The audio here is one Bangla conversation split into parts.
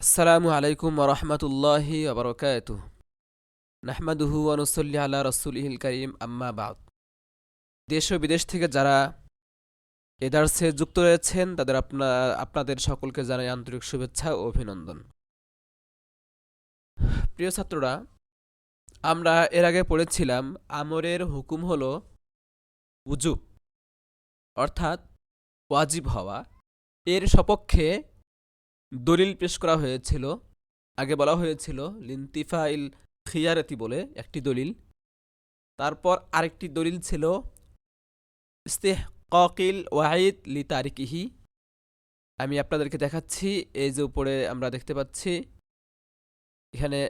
আসসালামু আলাইকুম ওরহমতুল্লাহি ওবরকাতুহ। নাহমাদুহু ওয়া নুসাল্লি আলা রাসূলিহিল কারীম, আম্মা বা'দ। দেশ ও বিদেশ থেকে যারা এ দার্সে যুক্ত রয়েছেন তাদের আপনাদের সকলকে জানাই আন্তরিক শুভেচ্ছা ও অভিনন্দন। প্রিয় ছাত্ররা, আমরা এর আগে পড়েছিলাম আমরের হুকুম হলো উজুব, অর্থাৎ ওয়াজিব হওয়া। এর সপক্ষে দলিল পেশ করা হয়েছিল। আগে বলা হয়েছিল লিনতিফাইল খিয়ারাতি বলে একটি দলিল। তারপর আরেকটি দলিল ছিল ইস্তিহকাকিল ওয়াইদ লি তারিকিহি। আমি আপনাদেরকে দেখাচ্ছি, এই যে উপরে আমরা দেখতে পাচ্ছি, এখানে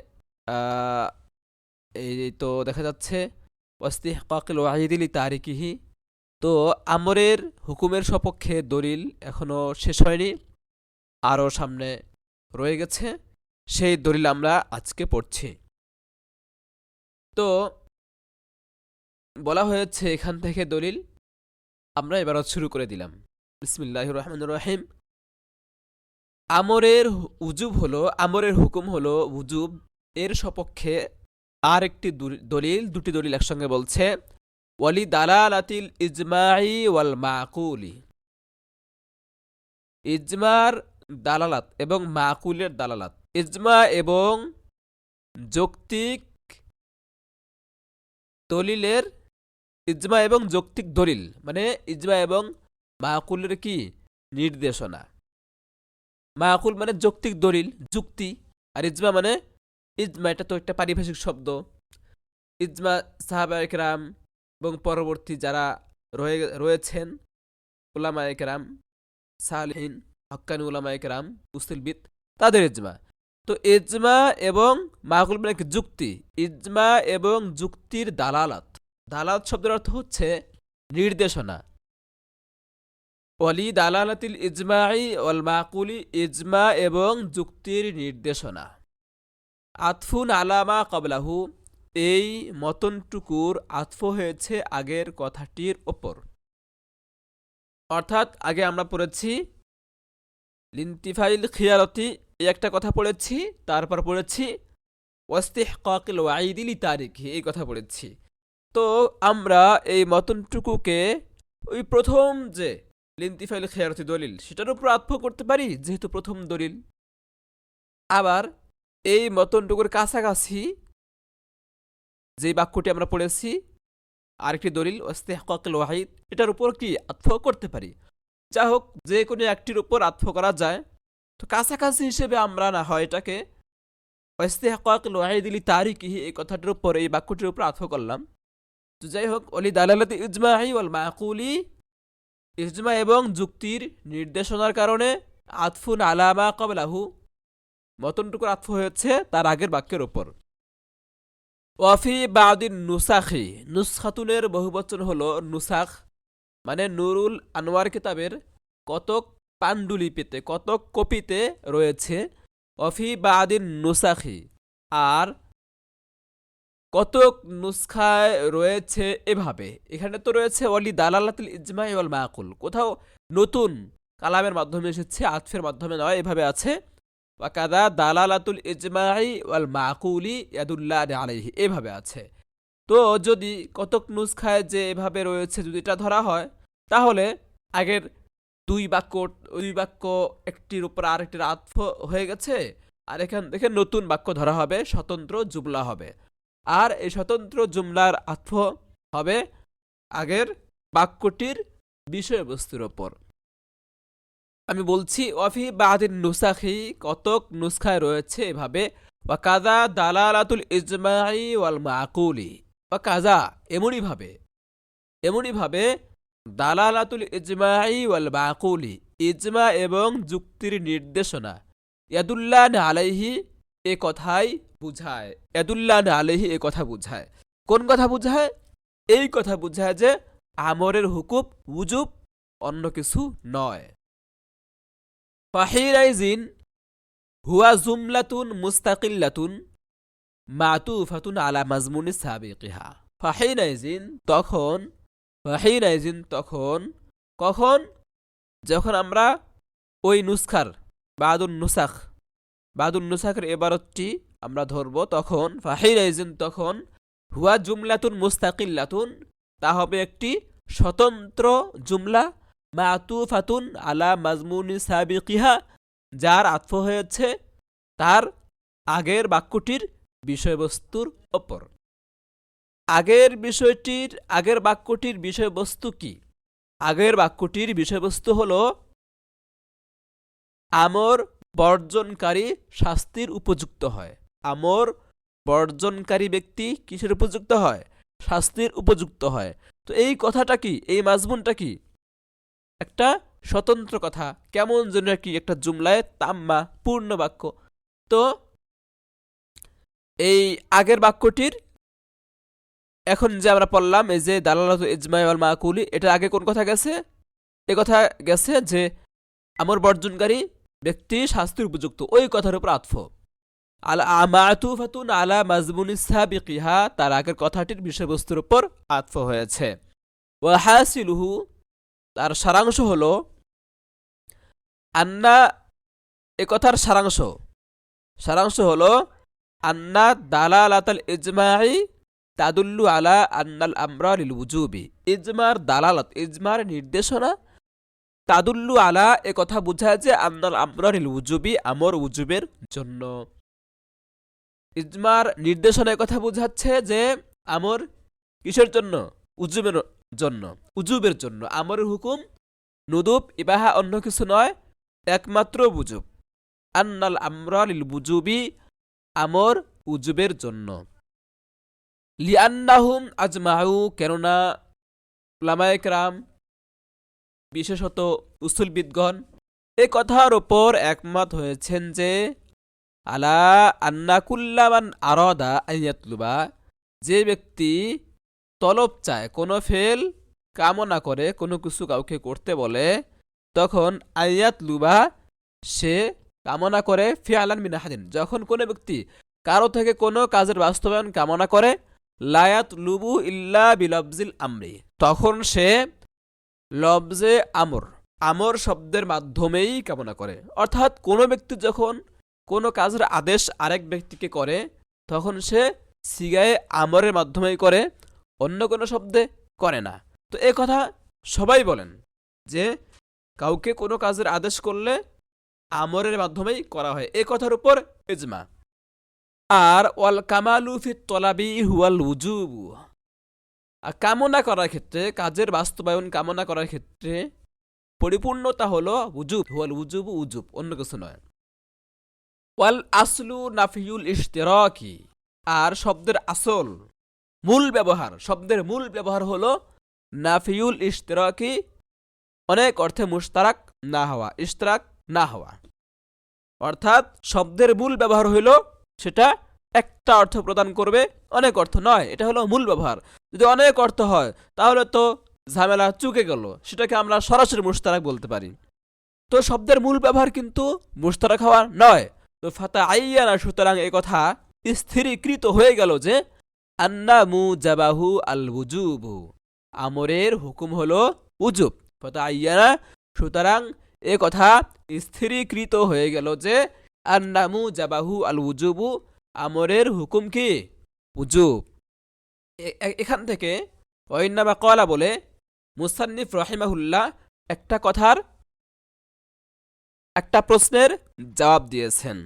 এই তো দেখা যাচ্ছে ইস্তিহকাকিল ওয়াইদ লি তারিকিহি। তো আমরের হুকুমের সপক্ষে দলিল এখনো শেষ হয়নি, আরও সামনে রয়ে গেছে। সেই দলিল আমরা আজকে পড়ছি। তো বলা হয়েছে এখান থেকে দলিল আমরা এবার শুরু করে দিলাম। বিসমিল্লাহির রহমানির রহিম। আমরের হুকুম হলো উজুব। এর সপক্ষে আর একটি দলিল, দুটি দলিল একসঙ্গে বলছে ওয়ালি দালালাতিল ইজমাই ওয়াল মাকুলি। ইজমার দালালাত এবং মাকুলের দালালাত। ইজমা এবং যৌক্তিক দলিলের, ইজমা এবং যৌক্তিক দলিল মানে ইজমা এবং মাকুলের কি নির্দেশনা। মাকুল মানে যৌক্তিক দলিল, যুক্তি, আর ইজমা মানে ইজমা এটা তো একটা পারিভাষিক শব্দ। ইজমা সাহাবায়ে কেরাম এবং পরবর্তী যারা রয়েছেন উলামায়ে কেরাম, সালেহিন, হক্কানি উলামায়ে কেরাম, উসুলবিদ, তাদের ইজমা। তো ইজমা এবং মাকুল মানে কি যুক্তি। ইজমা এবং যুক্তির দালালাত। দালালাত শব্দের অর্থ হচ্ছে নির্দেশনা। ওয়ালি দালালাতিল ইজমাই ওয়াল মাকুলি, ইজমা এবং যুক্তির নির্দেশনা। আতফুন আলামা কবলাহু, এই মতনটুকুর আতফ হয়েছে আগের কথাটির ওপর। অর্থাৎ আগে আমরা পড়েছি লিনতিফাইল খিয়ারতি, এই একটা কথা পড়েছি। তারপর পড়েছি ওয়াস্তিহকাকিল ওয়াইদি লি তারিকি, এই কথা পড়েছি। তো আমরা এই মতনটুকুকে ওই প্রথম যে লিনতিফাইল খিয়ারতি দলিল সেটার উপর আতফ করতে পারি, যেহেতু প্রথম দলিল। আবার এই মতনটুকুর কাছাকাছি যে বাক্যটি আমরা পড়েছি আরেকটি দলিল ইস্তিহকাকিল ওয়াহিদ, এটার উপর কি আতফ করতে পারি। যা হোক, যে কোনো একটির উপর আতফ করা যায়। তো কাছাকাছি হিসেবে আমরা না হয় এটাকে ইস্তিহকাকিল ওয়াহিদ লি তারিকিহি, এই কথাটির উপর, এই বাক্যটির উপর আতফ করলাম। তো যাই হোক, ওয়ালি দালালাতি ইজমাই ওয়াল মাকুলি, ইজমা এবং যুক্তির নির্দেশনার কারণে আতফুন আলামা কবলাহু, মতনটুকুর আতফ হয়েছে তার আগের বাক্যের উপর। ওয়াফি বাদিন নুসাখি, নুসখাতুনের বহুবচন হলো নুসাখ, মানে নুরুল আনোয়ার কিতাবের কতক পাণ্ডুলিপিতে, কতক কপিতে রয়েছে ওয়াফি বাদিন নুসাখি, আর কতক নুসখায় রয়েছে এভাবে। এখানে তো রয়েছে ওয়ালি দালালাতিল ইজমাই ওয়াল মাকুল, কোথাও নতুন কালামের মাধ্যমে এসেছে, আতফের মাধ্যমে নয়, এভাবে আছে ওয়াকাদা দালালাতুল ইজমাই ওয়াল মাকুলি ইয়াদুল্লাহ আলাইহি, এভাবে আছে। তো যদি কতক নুসখায় যে এভাবে রয়েছে যদি এটা ধরা হয়, তাহলে আগের দুই বাক্য একটির উপর আরেকটির আতফ হয়ে গেছে, আর এখান থেকে নতুন বাক্য ধরা হবে, স্বতন্ত্র জুমলা হবে। আর এই স্বতন্ত্র জুমলার আতফ হবে আগের বাক্যটির বিষয়বস্তুর ওপর। আমি বলছি ওয়াফি বাদিন নুসাখি, কতক নুসখায় রয়েছে এভাবে ওয়াকাদা দালালাতুল ইজমাই ওয়াল মাকুলি, ওয়াকাদা এমনই ভাবে দালালাতুল ইজমাই ওয়াল মাকুলি, ইজমা এবং যুক্তির নির্দেশনা, ইয়াদুল্লাহ আলাইহি, এ কথাই বুঝায়। ইয়াদুল্লাহ আলাইহি, এ কথা বুঝায়। কোন কথা বুঝায়? এই কথা বুঝায় যে আমরের হুকুম উজুব, অন্য কিছু নয়। ফাহিরাইজিন হুয়া জুমলাতুন মুস্তাকিল্লাতুন মাতুফাতুন আলা মাজমুনি সাবিকিহা। ফাহিরাইজিন তখন, কখন? যখন আমরা ওই নুসখার বাদুন নুসাখ বাদুন নুসাখের এবারতটি আমরা ধরব, তখন ফাহিনাইজিন তখন হুয়া জুমলাতুন মুস্তাকিল্লাতুন তা হবে একটি স্বতন্ত্র জুমলা মাতুফাতুন আলা মাজমুনি সাবিকিহা যার আতফ হয়েছে তার আগের বাক্যটির বিষয়বস্তুর ওপর। আগের বাক্যটির বিষয়বস্তু কি? আগের বাক্যটির বিষয়বস্তু হলো আমর বর্জনকারী শাস্তির উপযুক্ত হয়। আমর বর্জনকারী ব্যক্তি কিসের উপযুক্ত হয়? শাস্তির উপযুক্ত হয়। তো এই কথাটা কি, এই মাজমুনটা কি? একটা স্বতন্ত্র কথা, কেমন যেন কি একটা জুমলায় তাম্মা পূর্ণ বাক্য। তো এই আগের বাক্যটির এখন যে আমরা পড়লাম, এই যে দালালাতু ইজমাই ওয়াল মাকুলি, এটা আগে কোন কথা গেছে? এ কথা গেছে যে আমর বর্জনকারী ব্যক্তি শাস্তির উপযুক্ত, ওই কথার উপর আতফ। আলা মাতুফাতুন আলা মাজমুনি সাবিকিহা তার আগের কথাটির বিষয়বস্তুর উপর আতফ হয়েছে। ওয়া হাসিলুহু তার সারাংশ হলো আন্না, এ কথার সারাংশ হলো আন্না দালালাতাল ইজমাই তাদুল্লু আলা আন্নাল আমরা লিল উজুবি। ইজমার দালালাত, ইজমার নির্দেশনা, তাদুল্লু আলা এ কথা বোঝায় যে আন্নাল আমরা লিল উজুবি আমর উজুবের জন্য। ইজমার নির্দেশনা কথা বোঝাচ্ছে যে আমর কিসের জন্য? উজুবের জন্য। আমরের হুকুম নুদুব ইবাহা অন্য কিছু নয়, একমাত্র বুজুব। আন্নাল আমরা লিল বুজুবি আমর উজুবের জন্য। লিআন্নাহুম আজমাউ কেননা উলামায়ে কেরাম বিশেষত উসুলবিদগণ এ কথার ওপর একমত হয়েছেন যে আলা আন্না কুল্লামান আরাদা আইয়াতলুবা যে ব্যক্তি তলব চায়, কোনো ফেল কামনা করে, কোনো কিছু কাউকে করতে বলে, তখন আইয়াতলুবা সে কামনা করে ফিআলান মিন আহাদিন যখন কোনো ব্যক্তি কারো থেকে কোনো কাজের বাস্তবায়ন কামনা করে লায়াত লুবু ইল্লা বিলফজিল আমরি তখন সে লফজে আমর শব্দের মাধ্যমেই কামনা করে। অর্থাৎ কোনো ব্যক্তি যখন কোনো কাজের আদেশ আরেক ব্যক্তিকে করে তখন সে সিগায়ে আমরের মাধ্যমেই করে, অন্য কোনো শব্দে করে না। তো এ কথা সবাই বলেন যে কাউকে কোনো কাজের আদেশ করলে আমরের মাধ্যমেই করা হয়, এ কথার উপর ইজমা। আর ওয়াল কামালু ফিত তলাবি হুয়াল উজুবু কামনা করার ক্ষেত্রে, কাজের বাস্তবায়ন কামনা করার ক্ষেত্রে পরিপূর্ণতা হলো উজুব, হুয়াল উজুবু উজুব, অন্য কিছু নয়। ওয়াল আসলু নাফিউল ইশতিরাকি আর শব্দের আসল শব্দের মূল ব্যবহার হলো নাফিউল ইশতিরাকি, অনেক অর্থে মুশতারাক না হওয়া, ইশতিরাক না হওয়া। অর্থাৎ শব্দের মূল ব্যবহার হইল সেটা একটা অর্থ প্রদান করবে, অনেক অর্থ নয়, এটা হলো মূল ব্যবহার। যদি অনেক অর্থ হয় তাহলে তো ঝামেলা চুকে গেল, সেটাকে আমরা সরাসরি মুশতারাক বলতে পারি। তো শব্দের মূল ব্যবহার কিন্তু মুশতারাক হওয়া নয়। তো ফাতা আইয়ানা সুতরাং এ কথা স্থিরীকৃত হয়ে গেল যে আন্না মুজাবাহু আল উজুবু আমরের হুকুম হলো উজুব। ফাতা আইয়ানা সুতরাং এ কথা স্থিরীকৃত হয়ে গেল যে আন্না মুজাবাহু আল উজুবু আমরের হুকুম কি? উজুব। এখান থেকে ওয়াইন্নামা ক্বালা বলে মুসান্নিফ রাহিমাহুল্লাহ একটা প্রশ্নের জবাব দিয়েছেন।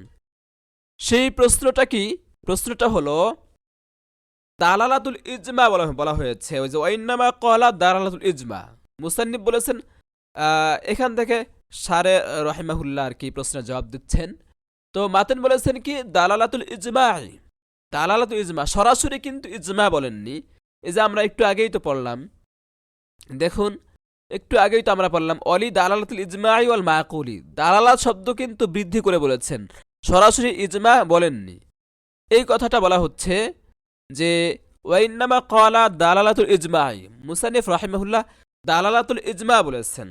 সেই প্রশ্নটা কি? প্রশ্নটা হলো দালালাতুল ইজমা বলা হয়েছে, ওই যে ওয়াইন্নামা ক্বালা দালালাতুল ইজমা। মুসান্নিফ বলেছেন, এখান থেকে সারে রাহিমাহুল্লাহ আর কি প্রশ্নের জবাব দিচ্ছেন। তো মাতেন বলেছেন কি দালালাতুল ইজমা, দালালাতুল ইজমা সরাসরি কিন্তু ইজমা বলেননি। এই যে আমরা একটু আগেই তো পড়লাম, দেখুন একটু আগেই তো আমরা পড়লাম অলি দালালাতুল ইজমাই ওয়াল মাকুলি, দালালাত শব্দ কিন্তু বৃদ্ধি করে বলেছেন, সরাসরি ইজমা বলেননি। এই কথাটা বলা হচ্ছে যে ওয়াইন্নামা ক্বালা দালালাতুল ইজমাই, মুসান্নিফ রাহিমাহুল্লাহ দালালাতুল ইজমা বলেছেন,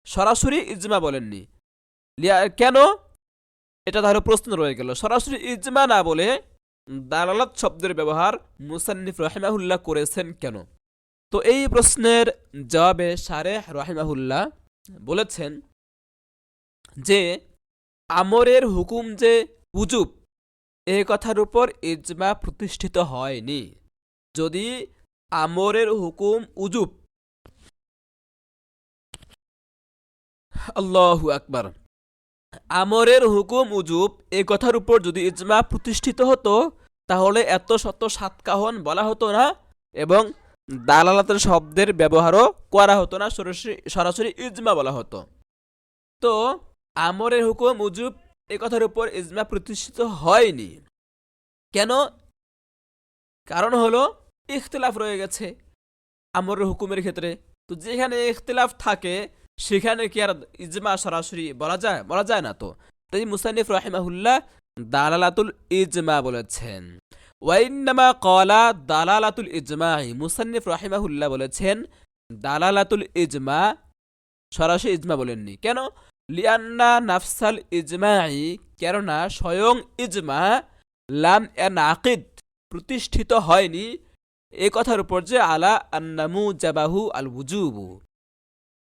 সরাসরি ইজমা বলেননি। কেন? এটা তাহলে প্রশ্ন রয়ে গেল, সরাসরি ইজমা না বলে দালালাত শব্দের ব্যবহার মুসান্নিফ রাহিমাহুল্লাহ করেছেন কেন? তো এই প্রশ্নের জবাবে শারেহ রাহিমাহুল্লাহ বলেছেন যে আমরের হুকুম যে উজুব, এ কথার উপর ইজমা প্রতিষ্ঠিত হয়নি। যদি আমরের হুকুম উজুব, আল্লাহু আকবার, আমরের হুকুম উজুব এ কথার উপর যদি ইজমা প্রতিষ্ঠিত হতো, তাহলে এত শত সাতকাহন বলা হতো না এবং দালালাতের শব্দের ব্যবহারও করা হতো না, সরাসরি ইজমা বলা হতো। তো আমরের হুকুম উজুব এ কথার উপর ইজমা প্রতিষ্ঠিত হয়নি কেন? কারণ হলো ইখতিলাফ রয়ে গেছে আমরের হুকুমের ক্ষেত্রে। তো যেখানে ইখতিলাফ থাকে সেখানে কি আর ইজমা সরাসরি বলা যায় না। তো তাই মুসান্নিফ রাহিমাহুল্লাহ দালালাতুল ইজমা বলেছেন। ওয়াইন্নামা ক্বালা দালালাতুল ইজমাই, মুসান্নিফ রাহিমাহুল্লাহ বলেছেন দালালাতুল ইজমা, সরাসরি ইজমা বলেননি। কেন? লিআন্না নাফসাল ইজমাই, কেননা স্বয়ং ইজমা লাম ইয়ানআকিদ, প্রতিষ্ঠিত হয়নি এ কথার উপর যে আলা আন্নামু জাবাহু আল উজুবু,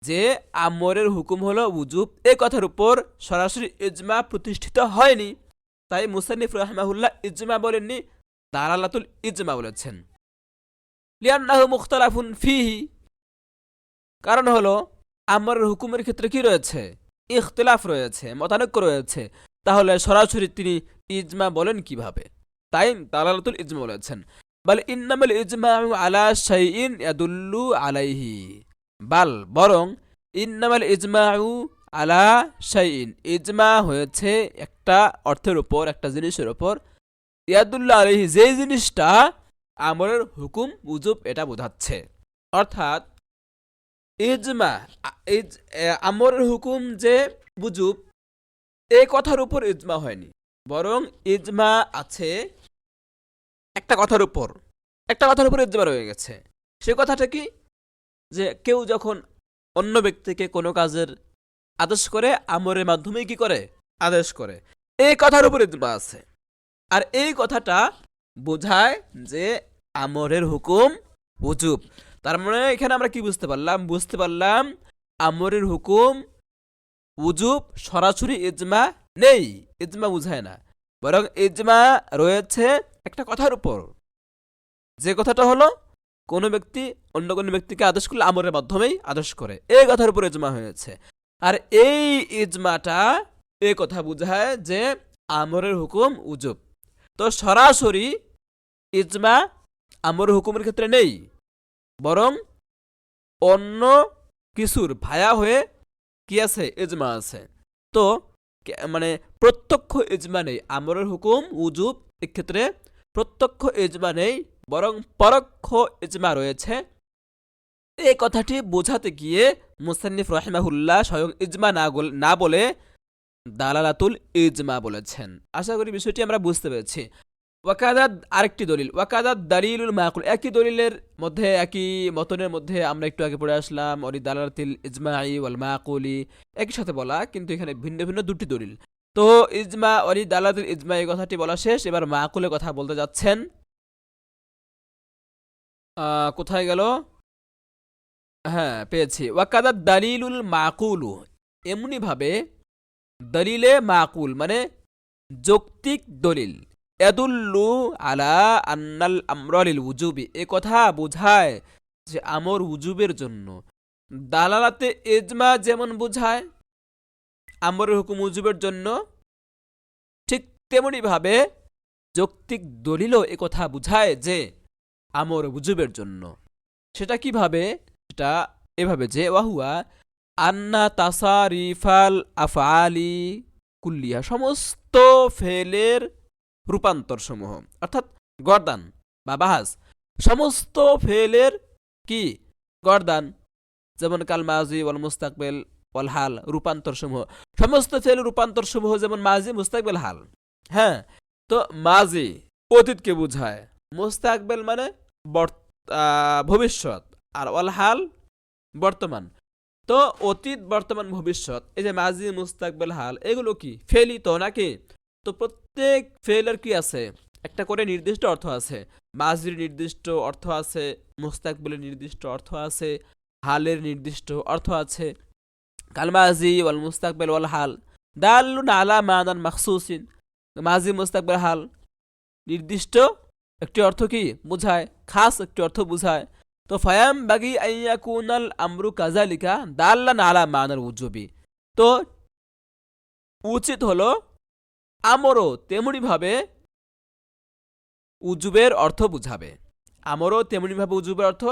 যে আমরের হুকুম হলো উজুব, এ কথার উপর সরাসরি ইজমা প্রতিষ্ঠিত হয়নি। তাই মুসান্নিফ রাহিমাহুল্লাহ ইজমা বলেননি, দালালাতুল ইজমা বলেছেন। লিআন্নাহু মুখতালাফুন ফিহি, কারণ হলো আমরের হুকুমের ক্ষেত্রে কি রয়েছে? ইখতিলাফ রয়েছে, মতানৈক্য রয়েছে। তাহলে সরাসরি তিনি ইজমা বলেন কিভাবে? তাই দালালাতুল ইজমা বলেছেন। বাল ইন্নামাল ইজমাউ আলা শাইইন ইয়াদুল্লু আলাইহি, বরং ইন্নামাল ইজমাউ আলা শাইইন, ইজমা হয়েছে একটা অর্থের উপর, একটা জিনিসের উপর, ইয়াদুল্লু আলাইহি, যে জিনিসটা আমরের হুকুম উজুব এটা বোঝাচ্ছে। অর্থাৎ ইজমা, আমরের হুকুম যে বুজুব, এই কথার উপর ইজমা হয়নি, বরং ইজমা আছে একটা কথার উপর, ইজমা রয়ে গেছে। সে কথাটা কি? যে কেউ যখন অন্য ব্যক্তিকে কোনো কাজের আদেশ করে, আমরের মাধ্যমে কি করে? আদেশ করে। এই কথার উপর ইজমা আছে। আর এই কথাটা বোঝায় যে আমরের হুকুম উজুব। তার মানে এখানে আমরা কি বুঝতে পারলাম? আমরের হুকুম উজুব সরাসরি ইজমা নেই, ইজমা বুঝায় না, বরং ইজমা রয়েছে একটা কথার উপর, যে কথাটা হলো কোনো ব্যক্তি অন্য কোনো ব্যক্তিকে আদেশ করলে আমরের মাধ্যমেই আদেশ করে, এই কথার উপর ইজমা হয়েছে। আর এই ইজমাটা এই কথা বুঝায় যে আমরের হুকুম উজুব। তো সরাসরি ইজমা আমরের হুকুমের ক্ষেত্রে নেই, বরং অন্য কিছুর ভায়া হয়ে কি আছে? ইজমা আছে। তো মানে প্রত্যক্ষ ইজমা নেই, আমরের হুকুম উজুব এক্ষেত্রে প্রত্যক্ষ ইজমা নেই, বরং পরোক্ষ ইজমা রয়েছে। এই কথাটি বোঝাতে গিয়ে মুসান্নিফ রাহিমাহুল্লাহ স্বয়ং ইজমা না বলে দালালাতুল ইজমা বলেছেন। আশা করি বিষয়টি আমরা বুঝতে পেরেছি। ওয়াকাদাত আরেকটি দলিল, ওয়াকাদাত দালিলুল মাকুল, একই দলিলের মধ্যে, একই মতনের মধ্যে আমরা একটু আগে পড়ে আসলাম ওরি দালালাতিল ইজমাই ওয়াল মাকুলি, একই সাথে বলা, কিন্তু এখানে ভিন্ন ভিন্ন দুটি দলিল। তো ইজমা ওরি দালালাতিল ইজমা এই কথাটি বলা শেষ, এবার মাকুলের কথা বলতে যাচ্ছেন। কোথায় গেল? হ্যাঁ, পেয়েছি। ওয়াকাদাত দালিলুল মাকুলু, এমনি ভাবে দলিলে মাকুল মানে যৌক্তিক দলিল, ইয়াদুল্লু আলা আন্নাল আমরা লিল উজুবি, এ কথা বোঝায় যে আমর উজুবের জন্য। দালালাতে ইজমা যেমন বোঝায় আমরের হুকুম উজুবের জন্য, ঠিক তেমনি ভাবে যৌক্তিক দলিলও এ কথা বোঝায় যে আমর উজুবের জন্য। সেটা কিভাবে? সেটা এভাবে যে ওয়াহুয়া আন্না তাসারিফাল আফআলি কুল্লিয়া, সমস্ত ফেলের রূপান্তর সমূহ, অর্থাৎ গর্দান বা বাহাস, সমস্ত ফেলের কি গর্দান, যেমন কাল মাজি ওয়াল মুস্তাকবিল ওয়াল হাল, রূপান্তর সমূহ, সমস্ত ফেলের রূপান্তর সমূহ যেমন মাজি মুস্তাকবিল হাল। হ্যাঁ, তো মাজি অতীতকে বোঝায়, মুস্তাকবিল মানে ভবিষ্যৎ, আর ওয়াল হাল বর্তমান। তো অতীত বর্তমান ভবিষ্যৎ, এই যে মাজি মুস্তাকবিল হাল, এগুলো কি ফেলই তো নাকি? তো প্রত্যেক ফেলের কি আছে? একটা করে নির্দিষ্ট অর্থ আছে। মাজির নির্দিষ্ট অর্থ আছে, মুস্তাকবিলের নির্দিষ্ট অর্থ আছে, হালের নির্দিষ্ট অর্থ আছে। কাল মাজি ওয়াল মুস্তাকবিল ওয়াল হাল দাল্লুন আলা মানান মাখসুসিন, মাজি মুস্তাকবিল হাল নির্দিষ্ট একটি অর্থ কি বোঝায়, খাস একটি অর্থ বোঝায়। তো ফায়াম বাগি আইয়াকুনাল আমরু কাজালিকা দাল্লান আলা মানাল উজুবি, তো উচিত হলো আমরও তেমনি ভাবে উজুবের অর্থ বুঝাবে, আমরও তেমনি ভাবে উজুবের অর্থ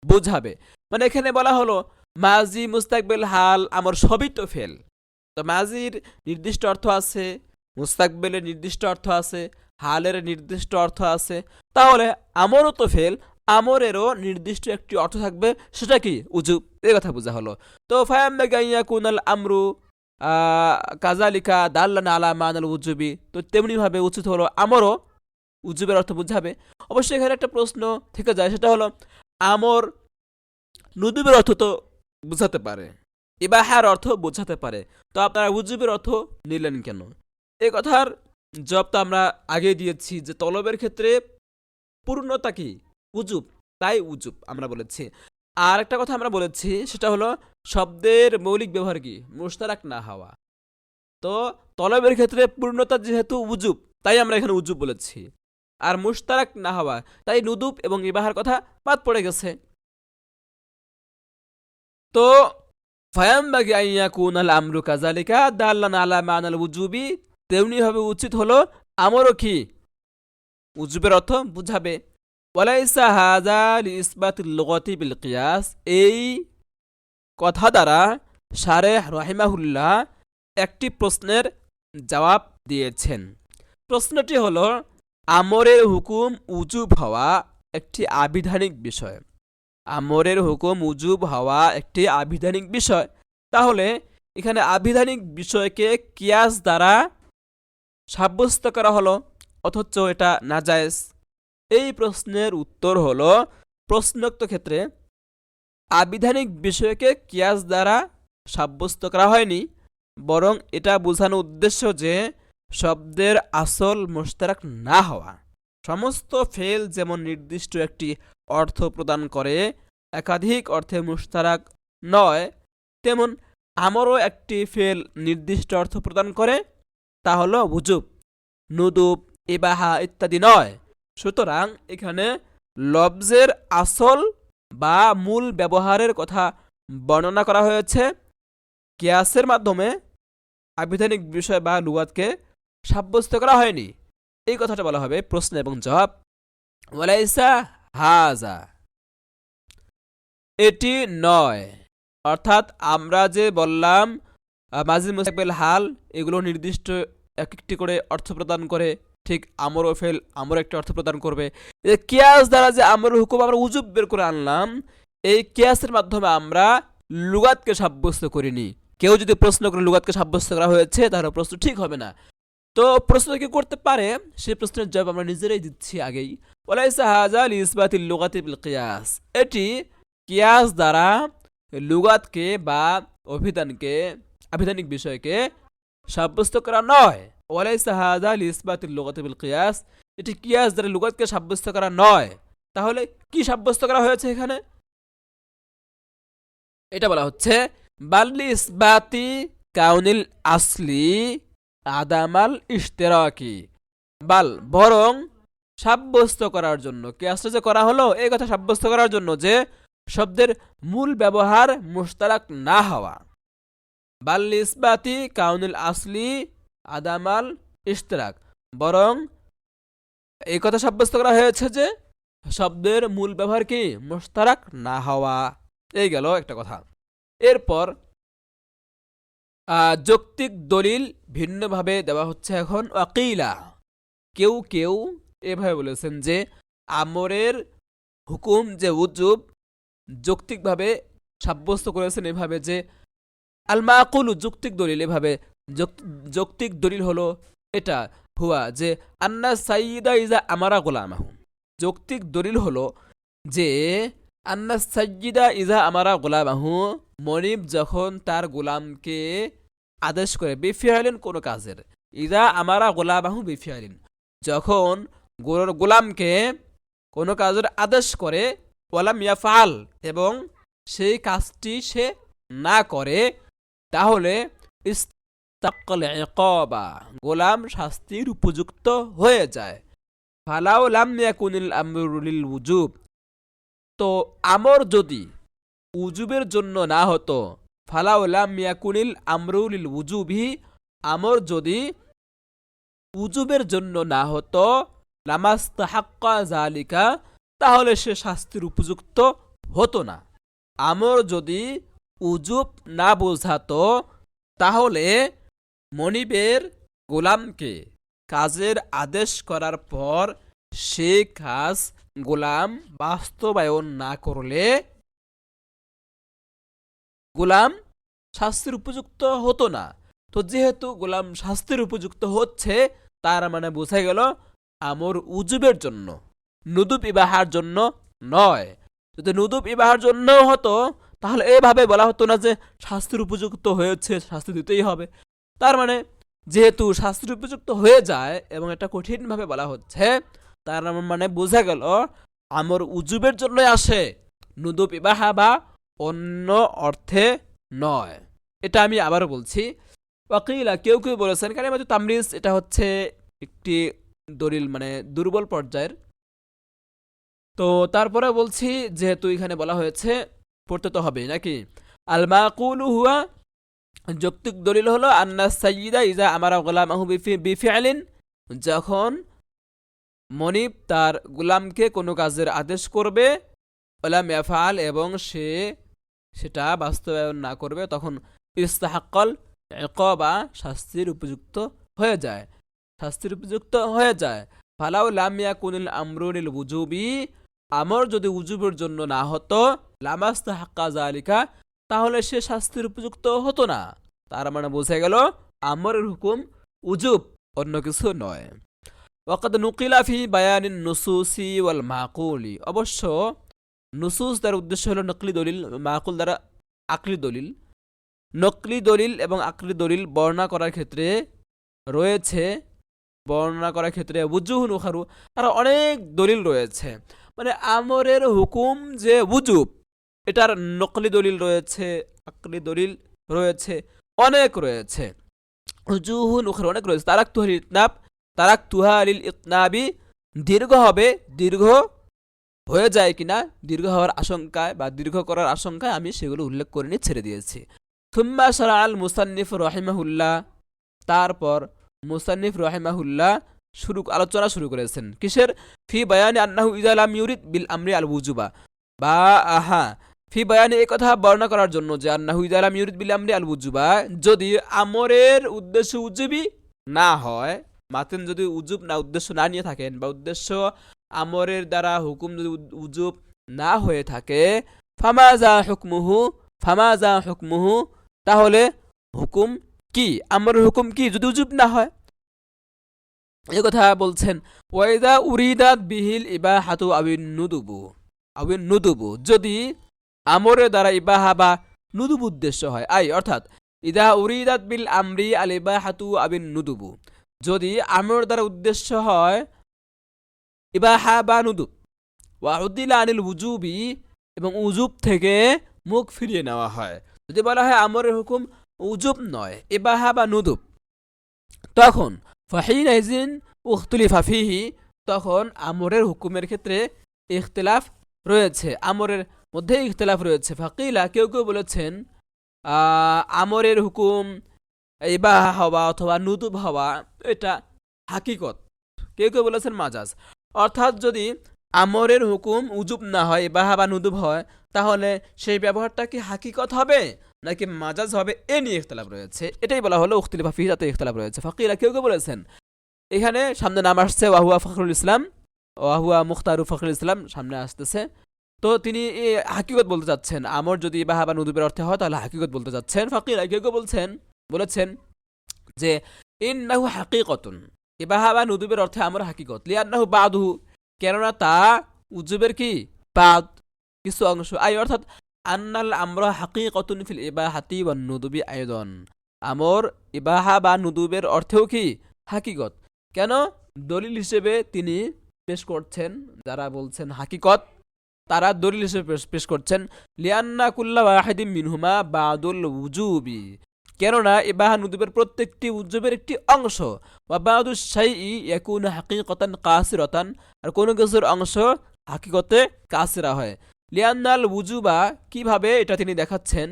বুঝাবে। মানে এখানে বলা হলো মাজি মুস্তাকবিল হাল আমর সবই তো ফেল, তো মাজির নির্দিষ্ট অর্থ আছে, মুস্তাকবিলের নির্দিষ্ট অর্থ আছে, হালের নির্দিষ্ট অর্থ আছে, তাহলে আমরও তো ফেল, আমরেরও নির্দিষ্ট একটি অর্থ থাকবে, সেটা কি উজুব, এই কথা বোঝা হলো। তো ফায়াম্মা গাইয়া কুনাল আমরু কাজালিকা দাল্লান আলা মানাল উজুবি, তো তেমনি ভাবে উচিত হলো আমরও উজুবের অর্থ বুঝাবে। অবশ্যই এখানে একটা প্রশ্ন থেকে যায়, সেটা হলো আমর নুদুবের অর্থ তো বুঝাতে পারে, ইবাহার অর্থ বোঝাতে পারে, তো আপনারা উজুবের অর্থ নিলেন কেন? এই কথার জবাব তো আমরা আগে দিয়েছি যে তলবের ক্ষেত্রে পূর্ণতা কি উজুব, তাই উজুব আমরা বলেছি। আর একটা কথা আমরা বলেছি, সেটা হলো শব্দের মৌলিক ব্যবহার কি মুশতারাক না হওয়া, তো তলবের ক্ষেত্রে পূর্ণতা যেহেতু উজুব, তাই আমরা এখানে উজুব বলেছি, আর মুশতারাক না হওয়া তাই নুদুব এবং ইবাহার কথা বাদ পড়ে গেছে। তো ফায়ামবাগি আইয়া কুনাল আমরু কাজালিকা দাল্লান আলা মানাল উজুবি, তেমনি ভাবে উচিত হলো আমরও কি উজুবের অর্থ বুঝাবে। ওয়ালাইসা হাযা লিইসবাতিল লুগাতি বিল কিয়াস, এই কথা দ্বারা শারেহ রাহিমাহুল্লাহ একটি প্রশ্নের জবাব দিয়েছেন। প্রশ্নটি হলো আমরের হুকুম উজুব হওয়া একটি আবিধানিক বিষয়, আমরের হুকুম উজুব হওয়া একটি আবিধানিক বিষয়, তাহলে এখানে আবিধানিক বিষয়কে কিয়াস দ্বারা সাব্যস্ত করা হলো, অথচ এটা নাজায়েজ। এই প্রশ্নের উত্তর হলো প্রশ্নোক্ত ক্ষেত্রে আবিধানিক বিষয়কে কিয়াস দ্বারা সাব্যস্ত করা হয়নি, বরং এটা বোঝানোর উদ্দেশ্য যে শব্দের আসল মুশতারাক না হওয়া। সমস্ত ফেল যেমন নির্দিষ্ট একটি অর্থ প্রদান করে, একাধিক অর্থে মুশতারাক নয়, তেমন আমরও একটি ফেল নির্দিষ্ট অর্থ প্রদান করে, তা হলো উজুব, নুদুব, ইবাহা ইত্যাদি নয়। সুতরাং এখানে লফজের আসল বা মূল ব্যবহারের কথা বর্ণনা করা হয়েছে, কিয়াসের মাধ্যমে আবিধানিক বিষয় বা লুগাতকে সাব্যস্ত করা হয়নি। এই কথাটা বলা হবে প্রশ্ন এবং জবাব। ওয়ালাইসা হাজা, এটি নয়, অর্থাৎ আমরা যে বললাম মাজি মুস্তাকবিল হাল এগুলো নির্দিষ্ট এক একটি করে অর্থ প্রদান করে, ঠিক আমর ও ফেল আমর একটা অর্থ প্রদান করবে। কিয়াস দ্বারা যে আমর হুকুম আমরা উজুব বের করে আনলাম, এই কিয়াসের মাধ্যমে আমরা লুগাতকে সাব্যস্ত করিনি। কেউ যদি প্রশ্ন করে লুগাতকে সাব্যস্ত করা হয়েছে, তাহলে প্রশ্ন ঠিক হবে না। তো প্রশ্ন কি করতে পারে, সেই প্রশ্নের জবাব আমরা নিজেরাই দিচ্ছি আগেই। ওয়ালাইসা হাযা লিইসবাতিল লুগাতি বিল কিয়াস, এটি কিয়াস দ্বারা লুগাতকে বা অভিধানকে আবিধানিক বিষয়কে সাব্যস্ত করা নয়। ওয়ালাইসা হাযা লিইসবাতিল লুগাতি বিল কিয়াস, এটি কিয়াস দ্বারা লুগাতকে সাব্যস্ত করা নয়। তাহলে কি সাব্যস্ত করা হয়েছে এখানে? এটা বলা হচ্ছে বাল্লি ইসবাতি কাউনিল আসলি আদামাল ইশতেরাকি, বাল বরং সাব্যস্ত করার জন্য, কিয়াসটা যে করা হলো এই কথা সাব্যস্ত করার জন্য যে শব্দের মূল ব্যবহার মুশতারাক না হওয়া। বাল্লি ইসবাতি কাউনিল আসলি আদামাল ইশতেরাক, বরং এই কথা সাব্যস্ত করা হয়েছে যে শব্দের মূল ব্যবহার কি মুশতারাক না হওয়া। এই গেল একটা কথা। এরপর যৌক্তিক দলিল ভিন্নভাবে দেওয়া হচ্ছে এখন। ওয়াকিলা, কেউ কেউ এভাবে বলেছেন যে আমরের হুকুম যে উজুব যৌক্তিকভাবে সাব্যস্ত করেছেন এভাবে যে আল মাকুলু, যৌক্তিক দলিল এভাবে, যৌক্তিক দলিল হলো এটা হুয়া যে আন্না সাইয়্যিদা ইজা আমারা গোলামাহু, যৌক্তিক দলিল হলো যে আন্না সাইয়্যিদা ইজা আমারা গোলামাহু, মনিব যখন তার গোলামকে আদেশ করে বিফিআলিন কোনো কাজের, ইজা আমারা গোলামাহু বিফিআলিন, যখন গোলামকে কোনো কাজের আদেশ করে, ওয়ালাম ইয়াফআল, এবং সেই কাজটি সে না করে, তাহলে ইস্তাকাল ইকাবা, গোলাম শাস্তির উপযুক্ত হয়ে যায়। ফালাউ লাম ইয়াকুনিল আমরু লিল উজুব, তো আমর যদি উজুবের জন্য না হতো, ফালাউ লাম ইয়াকুনিল আমরু লিল উজুবি, আমর যদি উজুবের জন্য না হতো, লামাস্তাহাক্কা যালিকা, তাহলে সে শাস্তির উপযুক্ত হতো না। আমর যদি উজুব না বোঝাতো, তাহলে মনিবের গোলামকে কাজের আদেশ করার পর সে কাজ গোলাম বাস্তবায়ন না করলে গোলাম শাস্তির উপযুক্ত হতো না। তো যেহেতু গোলাম শাস্তির উপযুক্ত হচ্ছে, তার মানে বোঝা গেল আমর উজুবের জন্য, নুদুব ইবাহার জন্য নয়। যদি নুদুব ইবাহার জন্য হতো, তাহলে এভাবে বলা হতো না যে শাস্তির উপযুক্ত হয়েছে, শাস্তি দিতেই হবে। তার মানে যেহেতু শাস্তির উপযুক্ত হয়ে যায় এবং এটা কঠিনভাবে বলা হচ্ছে, তার মানে বোঝা গেল আমর উজুবের জন্যই আসে, নুদুব ইবাহা বা অন্য অর্থে নয়। এটা আমি আবারও বলছি। ওয়াকিলা, কেউ কেউ বলেছেন কালিমাতু তামরিজ এটা হচ্ছে একটি দলিল, মানে দুর্বল পর্যায়ের। তো তারপরে বলছি, যেহেতু এখানে বলা হয়েছে পড়তে তো হবে নাকি। আল মাকুলু হুয়া, যৌক্তিক দলিল হলো আন্না সাইয়্যিদা ইজা আমারা গোলামাহু বিফিআলিন, যখন মনিব তার গোলামকে কোনো কাজের আদেশ করবে, ওয়ালাম ইয়াফআল, এবং সে সেটা বাস্তবায়ন না করবে, তখন ইস্তাহাক্কাল ইকাবা, শাস্তির উপযুক্ত হয়ে যায়, শাস্তির উপযুক্ত হয়ে যায়। ফালাউ লাম ইয়াকুনিল আমরু লিল উজুবি, আমর যদি উজুবের জন্য না হতো, লামাস্তাহাক্কা যালিকা, তাহলে সে শাস্তির উপযুক্ত হতো না। তার মানে বোঝা গেল আমরের হুকুম উজুব, অন্য কিছু নয়। ওয়াকাদ নুকিলা ফি বায়ানিন নুসুসি ওয়াল মাকুলি, অবশ্য নুসুস দ্বারা উদ্দেশ্য হলো নকলি দলিল, মাকুল দ্বারা আকলি দলিল। নকলি দলিল এবং আকলি দলিল বর্ণনা করার ক্ষেত্রে রয়েছে, বর্ণনা করার ক্ষেত্রে উজুহুন উখারু, আর অনেক দলিল রয়েছে। মানে আমরের হুকুম যে উজুব, এটার নকলি দলিল রয়েছে, আকলি দলিল রয়েছে, অনেক রয়েছে। উজুহুন উখারু অনেক রয়েছে। তারাকতুহা লিল ইতনাবি, দীর্ঘ হবে, দীর্ঘ হয়ে যায় কিনা, দীর্ঘ হওয়ার আশঙ্কায় বা দীর্ঘ করার আশঙ্কায় আমি সেগুলো উল্লেখ করে নিয়ে ছেড়ে দিয়েছি। সুম্মা শারাআল মুসান্নিফ রাহিমাহুল্লাহ, তারপর মুসান্নিফ রাহিমাহুল্লাহ আলোচনা শুরু করেছেন কিসের? ফি বায়ানি আন্নাহু ইযা লাম ইউরিদ বিল আমরি আল উজুবা, বা ফি বায়ানি, এই কথা বর্ণনা করার জন্য যে আন্নাহু ইযা লাম ইউরিদ বিল আমরি আল উজুবা, যদি আমরের উদ্দেশ্য উজুবি না হয়, মাতেন যদি উজুব না উদ্দেশ্য না নিয়ে থাকেন, বা উদ্দেশ্য আমরের দ্বারা হুকুম যদি উজুব না হয়ে থাকে, ফামাজা হুকমুহু, তাহলে হুকুম কি, আমরের হুকুম কি যদি উজুব না হয়? এই কথা বলছেন। ওয়াইদা উরিদাত বিহিল ইবাহাতু আবিন নুদুবু, যদি আমরের দ্বারা ইবাহা বা নুদুব উদ্দেশ্য হয়, অর্থাৎ ইদা উরিদাত বিল আমরি আল ইবাহাতু আবিন নুদুবু, যদি আমর দ্বারা উদ্দেশ্য হয় ইবাহা বা নুদুব, ওয়া উদিলা আনিল উজুবি, এবং উজুব থেকে মুখ ফিরিয়ে নেওয়া হয়। যদি বলা হয় আমরের হুকুম উজুব নয়, ইবাহা বা নুদুব, তখন ফাহিনাইজিন উখতুলিফা ফিহি, তখন আমরের হুকুমের ক্ষেত্রে ইখতিলাফ রয়েছে, আমরের মধ্যে ইখতিলাফ রয়েছে। ফাকিলা, কেউ কেউ বলেছেন আমরের হুকুম ইবাহা হওয়া অথবা নুদুব হওয়া এটা হাকিকত, কেউ কেউ বলেছেন মাজাজ। অর্থাৎ যদি আমরের হুকুম উজুব না হয়, ইবাহা বা নুদুব হয়, তাহলে সেই ব্যবহারটা কি হাকিকত হবে নাকি মাজাজ হবে, এ নিয়ে ইখতিলাফ রয়েছে। এটাই বলা হলো উখতিলিফা ফিহি, তাতে ইখতিলাফ রয়েছে। ফাকিলা, কেউ কেউ বলেছেন, এখানে সামনে নাম আসছে ওয়াহুয়া ফখরুল ইসলাম, ওয়াহুয়া মুখতারু ফখরুল ইসলাম সামনে আসতেছে। তো তিনি হাকিকত বলতে চাচ্ছেন, আমর যদি ইবাহা বা নুদুবের অর্থে হয় তাহলে হাকিকত বলতে চাচ্ছেন। ফাকিলা, কেউ কেউ বলেছেন যে ইন্নাহু হাকিকতুন, ইবাহা বা নুদুবের অর্থে আমর হাকিকত, লিআন্নাহু বাদুহু, কেননা তা উজুবের কি বাদ, কিছু অংশ, অর্থাৎ আন্নাল আমরা হাকিকতুন ফিল ইবাহাতি ওয়ান নুদুবি আইদান, আমর ইবাহা বা নুদুবের অর্থেও কি হাকিকত। কেন? দলিল হিসেবে তিনি পেশ করছেন, যারা বলছেন হাকিকত তারা দলিল হিসেবে পেশ করছেন লিআন্না কুল্লা ওয়াহিদিন মিনহুমা বাদুল উজুবি, কেননা ইবাহা নুদুবের প্রত্যেকটি উজুবের একটি অংশ। ওয়া বাদু শাইই ইয়াকুনু হাকিকাতান কাসিরাতান, আর কোনো কিছুর অংশ হাকিকতে কাসিরা হয়। লিয়ান্নাল উজুবা, কিভাবে এটা তিনি দেখাচ্ছেন।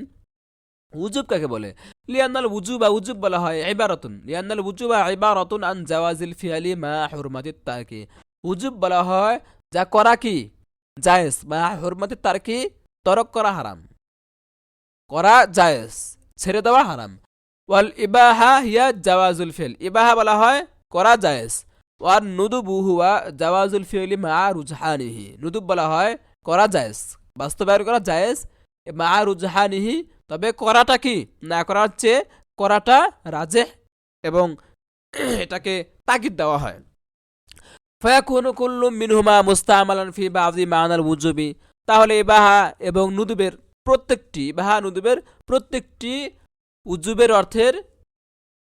উজুব কাকে বলে? লিয়ান্নাল উজুবা, উজুব বলা হয় ইবারাতুন, লিয়ান্নাল উজুবা ইবারাতুন আন জাওয়াজিল ফিআলি মা হুরমাতিত তারকি। উজুব বলা হয় যা করা কি জায়েজ, মা হুরমাতিত তারকি তরক করা হারাম, করা জায়েজ ছেড়ে দেওয়া হারাম। ওয়াল ইবাহা হিয়া জাওয়াজুল ফিল, ইবাহা বলা হয় করা জায়েজ। ওয়ার নুদুবু হুয়া জাওয়াজুল ফিলি মা রুজহানিহি, নুদুব বলা হয় করা জায়েজ, বাস্তবায়ন করা জায়েজ মা রুজহানিহি, তবে করাটা কি না করার চেয়ে করাটা রাজেহ এবং এটাকে তাগিদ দেওয়া হয়। ফায়াকুনু কুল্লু মিনহুমা মুস্তামালান ফি বাযি মানাল উজুবি, তাহলে ইবাহা এবং নুদুবের প্রত্যেকটি, ইবাহা নুদুবের প্রত্যেকটি উজুবের অর্থের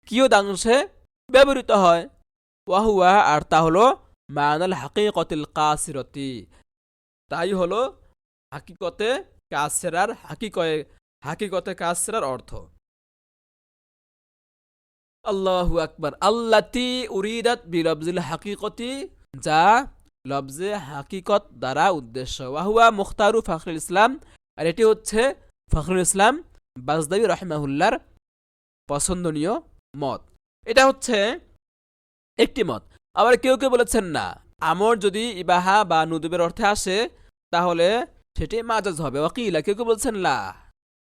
কিয়দাংশে ব্যবহৃত হয়। ওয়াহুয়া, আর তা হলো মানাল হাকিকতিল কাসিরতি, তাই হলো হাকিকতে কাসেরার, হাকিকতে কাসেরার অর্থ। আল্লাহু আকবার। আল্লাতি উরিদাত বিলফজিল হাকিকতি, যা লফজে হাকিকত দ্বারা উদ্দেশ্য। ওয়াহুয়া মুখতারু ফখরুল ইসলাম, আর এটি হচ্ছে ফখরুল ইসলাম বাজদাবি রহমাহুল্লাহর পছন্দনীয় মত। এটা হচ্ছে একটি মত। আবার কেউ কেউ বলেছেন না, আমর যদি ইবাহা বা নুদুবের অর্থে আসে তাহলে সেটি মাজাজ হবে। ওয়াকিলা, কেউ কেউ বলছেন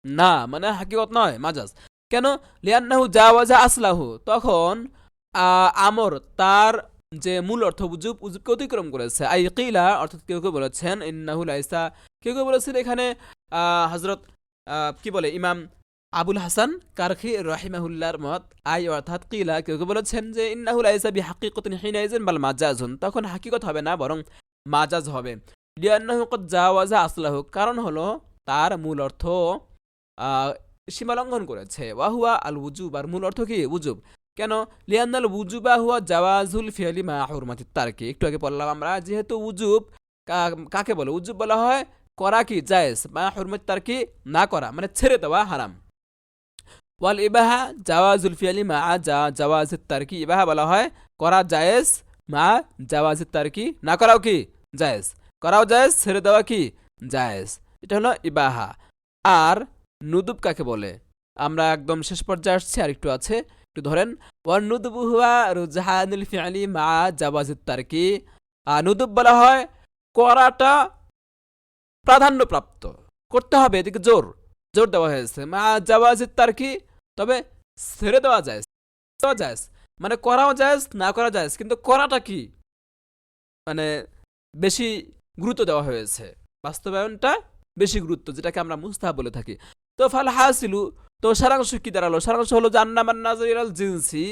না মানে হাকিকত নয়, মাজাজ। কেন? লিয়ান্নাহু জাওয়াজা আসলাহু, তখন আমর তার যে মূল অর্থ উজুবকে অতিক্রম করেছে। আই কিলা, অর্থাৎ কেউ কেউ বলেছেন ইন্নাহু লাইসা, কেউ কেউ বলেছেন এখানে হযরত কি বলে ইমাম আবুল হাসান কারখি রাহিমাহুল্লাহর মত। আই অর্থাৎ কিলা, কেউ কেউ বলেছেন যে ইন্নাহু লাইসা বিহাকিকাতিন হিনাইজিন বাল মাজাজুন, তখন হাকিকত হবে না বরং মাজাজ হবে। লিয়ান্নাহু ক্বাদ জাওয়াজা আসলাহু, কারণ হলো তার মূল অর্থ সীমালঙ্ঘন করেছে। ওয়াহুয়া আল উজুব, আর মূল অর্থ কি উজুব। কেন? লিয়ান্নাল উজুবা হুয়া জাওয়াজুল ফিআলি মা হুরমাতিত তারকি, একটু আগে বললাম আমরা, যেহেতু উজুব কাকে বলে? উজুব বলা হয় করা কি জায়েজ, মা হুরমাতিত তারকি না করা মানে ছেড়ে দেওয়া হারাম। ওয়াল ইবাহা জাওয়াজুল ফিআলি মা জাওয়াজিত তারকি, ইবাহা বলা হয় করা জায়েজ মা জাওয়াজিত তারকি, না করাও কি জায়েজ, করাও জায়েজ ছেড়ে দেওয়া কি জায়েজ, এটা হলো ইবাহা। আর নুদুব কাকে বলে? আমরা একদম শেষ পর্যায়ে আসছি, আর একটু আছে, একটু ধরেন। ওয়ান নুদুবু হুয়া রুজহানুল ফিআলি মা জাওয়াজিত তারকি, নুদুব বলা হয় করাটা প্রাধান্যপ্রাপ্ত, করতে হবে, এদিকে জোর দেওয়া হয়েছে, মা জাওয়াজিত তারকি, তবে ছেড়ে দেওয়া যায়, মানে করাও যায় না করা যায়, কিন্তু করাটা কি মানে বেশি গুরুত্ব দেওয়া হয়েছে, বাস্তবায়নটা বেশি গুরুত্ব, যেটাকে আমরা মুস্তাহাব বলে থাকি। তো ফাল হাসিলু, তো সারাংশ কি দাঁড়ালো? সারাংশ হলো জান্নামান নাযির আল জিনসি,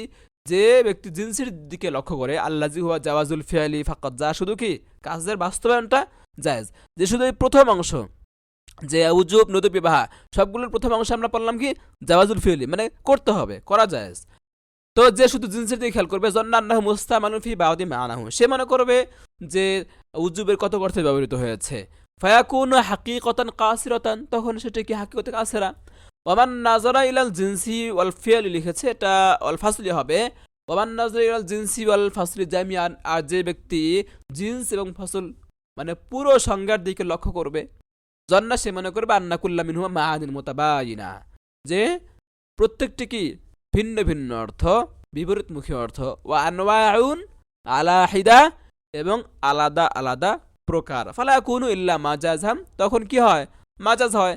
যে ব্যক্তি জিনসির দিকে লক্ষ্য করে, আল্লাজি হুয়া জাওয়াজুল ফিআলি ফাকাত, যা শুধু কি কাজের বাস্তবায়নটা জায়েজ, যে শুধু এই প্রথম অংশ যে উজুব নুদুব ইবাহা সবগুলোর প্রথম অংশ আমরা পড়লাম কি জাওয়াজুল ফিআলি মানে করতে হবে, করা জায়েজ। তো যে শুধু জিনসের দিকে খেয়াল করবে, জন্নান্নাহু মুস্তামালুন ফি বাদি মানাহু, সে মনে করবে যে উজুবের কত অর্থে ব্যবহৃত হয়েছে। ফায়াকুনু হাকিকাতান কাসিরাতান, তখন সেটা কি হাকিকতে কাসিরা। ওয়ামান নাযারা ইলাল জিনসি ওয়াল ফিআলি, লিখেছে এটা ওয়াল ফাসলি হবে। ওয়ামান নাযারা ইলাল জিনসি ওয়াল ফাসলি জামিআন, আর যে ব্যক্তি জিনস এবং ফসল মানে পুরো সংজ্ঞার দিকে লক্ষ্য করবে, জন্না সে মনে করবে আন্না কুল্লা মিনহুমা মাআনিন মুতাবায়িনা, যে প্রত্যেকটি কি ভিন্ন ভিন্ন অর্থ, বিপরীতমুখী অর্থ। ওয়া আনওয়াউন আলা হিদা, এবং আলাদা আলাদা প্রকার। ফালা ইয়াকুনু ইল্লা মাজাজাম, তখন কি হয় মাজাজ হয়।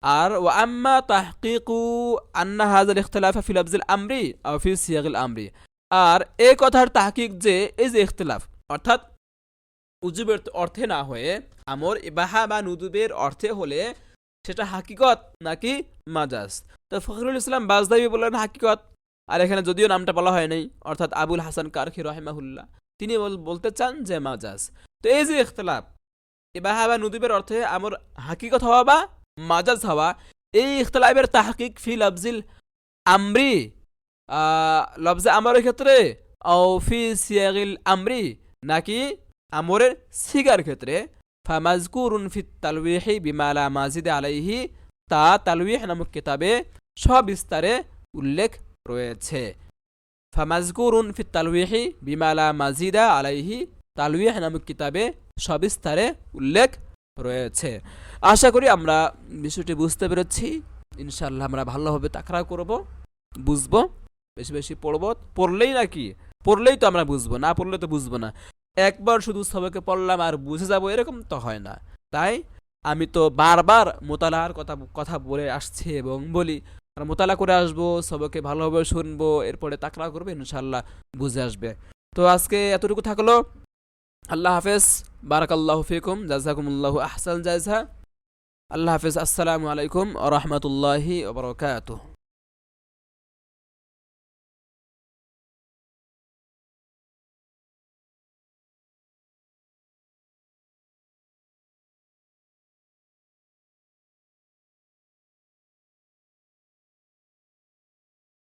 আর ওয়া আম্মা তাহকিকু আন্না হাযাল ইখতিলাফা ফি লাফজিল আমরি আও ফি সিয়াগিল আমরি, আর এই কথার তাহকিক যে এই যে ইখতিলাফ, অর্থাৎ উজুবের অর্থে না হয়ে আমর ইবাহা বা নুদুবের অর্থে হলে সেটা হাকিকত নাকি মাজাজ। তো ফখরুল ইসলাম বাজদাবি বললেন হাকিকত, আর এখানে যদিও নামটা বলা হয় নাই, অর্থাৎ আবুল হাসান কারখি রাহিমাহুল্লাহ তিনি বলতে চান যে মাজাজ। তো এই যে ইখতিলাফ ইবাহা বা নুদুবের অর্থে আমর হাকিকত হওয়া বা মাজাজ হওয়া, এই ইখতিলাফের তাহকিক ফি লাফজিল আমরি, লফজে আমরের ক্ষেত্রে, আও ফি সিয়াগিল আমরি, নাকি আমরের সিগার ক্ষেত্রে, ফামাজকুরুন ফিত তালওয়িহি বিমা লা মাজিদ আলাইহি, তা তালওয়িহ নামক কিতাবে সবিস্তারে উল্লেখ রয়েছে। ফামাজকুরুন ফি তালওয়িহি বিমা লা মাজিদা আলাইহি, তালওয়িহ নামক কিতাবে সবিস্তারে উল্লেখ রয়েছে। আশা করি আমরা বিষয়টি বুঝতে পেরেছি। ইনশাআল্লাহ আমরা ভালোভাবে তাকরার করব, বুঝবো, বেশি বেশি পড়ব। পড়লেই তো আমরা বুঝবো, না পড়লে তো বুঝবো না। একবার শুধু সবাইকে পড়লাম আর বুঝে যাব এরকম তো হয় না। তাই আমি তো বারবার মোতালার কথা বলে আসছি এবং বলি আর মোতালা করে আসবো, সবাইকে ভালোভাবে শুনবো, এরপরে তাকরা করবো, ইনশাআল্লাহ বুঝে আসবে। তো আজকে এতটুকু থাকলো। আল্লাহ হাফেজ, বারাকাল্লাহু ফিকুম, জাযাকুমুল্লাহু আহসান জাযা। আল্লাহ হাফেজ, আসসালামু আলাইকুম ওয়া রাহমাতুল্লাহি ওয়া বারাকাতুহু।